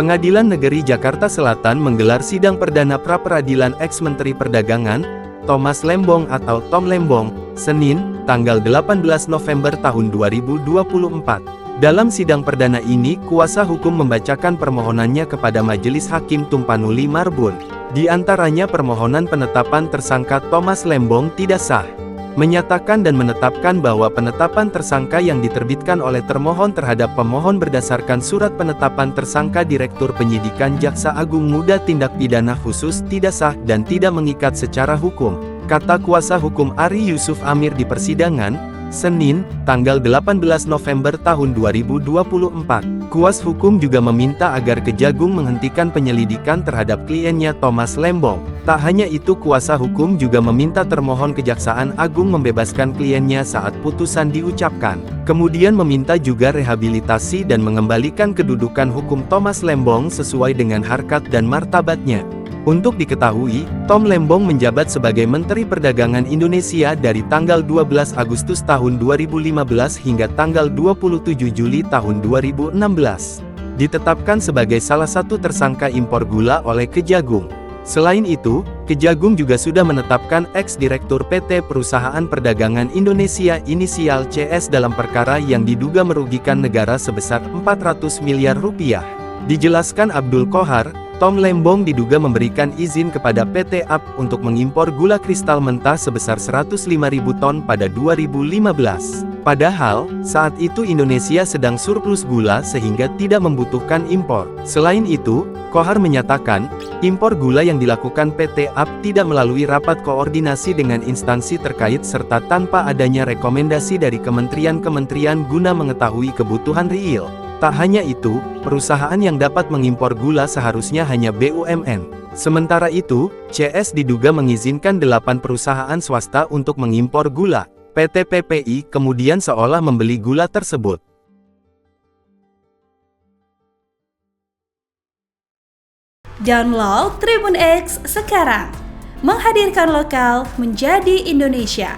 Pengadilan Negeri Jakarta Selatan menggelar sidang perdana pra-peradilan ex-Menteri Perdagangan, Thomas Lembong atau Tom Lembong, Senin, tanggal 18 November tahun 2024. Dalam sidang perdana ini, kuasa hukum membacakan permohonannya kepada Majelis Hakim Tumpanuli Marbun. Di antaranya permohonan penetapan tersangka Thomas Lembong tidak sah. Menyatakan dan menetapkan bahwa penetapan tersangka yang diterbitkan oleh termohon terhadap pemohon berdasarkan surat penetapan tersangka Direktur Penyidikan Jaksa Agung Muda Tindak Pidana Khusus tidak sah dan tidak mengikat secara hukum, kata kuasa hukum Ari Yusuf Amir di persidangan, Senin, tanggal 18 November tahun 2024. Kuasa hukum juga meminta agar Kejagung menghentikan penyelidikan terhadap kliennya Thomas Lembong. Tak hanya itu, kuasa hukum juga meminta termohon Kejaksaan Agung membebaskan kliennya saat putusan diucapkan. Kemudian meminta juga rehabilitasi dan mengembalikan kedudukan hukum Thomas Lembong sesuai dengan harkat dan martabatnya. Untuk diketahui, Tom Lembong menjabat sebagai Menteri Perdagangan Indonesia dari tanggal 12 Agustus tahun 2015 hingga tanggal 27 Juli tahun 2016. Ditetapkan sebagai salah satu tersangka impor gula oleh Kejagung. Selain itu, Kejagung juga sudah menetapkan ex-direktur PT Perusahaan Perdagangan Indonesia inisial CS dalam perkara yang diduga merugikan negara sebesar 400 miliar rupiah. Dijelaskan Abdul Qohar, Tom Lembong diduga memberikan izin kepada PT AP untuk mengimpor gula kristal mentah sebesar 105.000 ton pada 2015. Padahal, saat itu Indonesia sedang surplus gula sehingga tidak membutuhkan impor. Selain itu, Qohar menyatakan, impor gula yang dilakukan PT AP tidak melalui rapat koordinasi dengan instansi terkait serta tanpa adanya rekomendasi dari kementerian-kementerian guna mengetahui kebutuhan real. Tak hanya itu, perusahaan yang dapat mengimpor gula seharusnya hanya BUMN. Sementara itu, CS diduga mengizinkan 8 perusahaan swasta untuk mengimpor gula. PT PPI kemudian seolah membeli gula tersebut. Download Tribun X sekarang, menghadirkan lokal menjadi Indonesia.